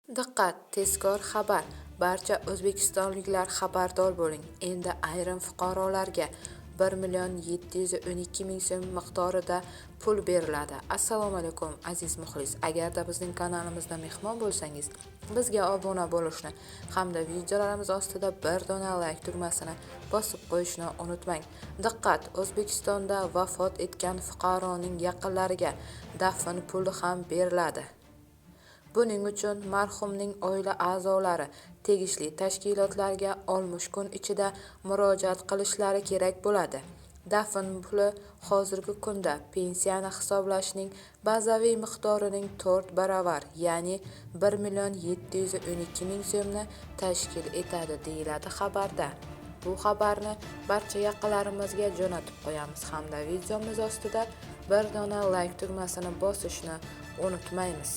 Diqqat, tezkor xabar. Barcha o'zbekistonliklar xabardor bo'ling. Endi ayrim fuqarolarga 1.712.000 so'm miqdorida pul beriladi. Assalomu alaykum aziz muxlis. Agarda bizning kanalimizda mehmon bo'lsangiz, bizga obuna bo'lishni hamda videolarimiz ostida bir dona like tugmasini bosib qo'yishni unutmang. Diqqat, O'zbekistonda vafot etgan fuqaroning yaqinlariga dafn puli ham beriladi. Buning uchun marhumning oila a'zolari tegishli tashkilotlarga oltmish kun ichida murojaat qilishlari kerak bo'ladi. Dafn puli hozirgi kunda pensiyani hisoblashning bazaviy miqdorining 4 baravar, ya'ni 1.712.000 so'mni tashkil etadi, deyiladi xabarda. Bu xabarni barcha yaqinlarimizga jo'natib qo'yamiz hamda videomiz ostida bir dona like tugmasini bosishni unutmaymiz.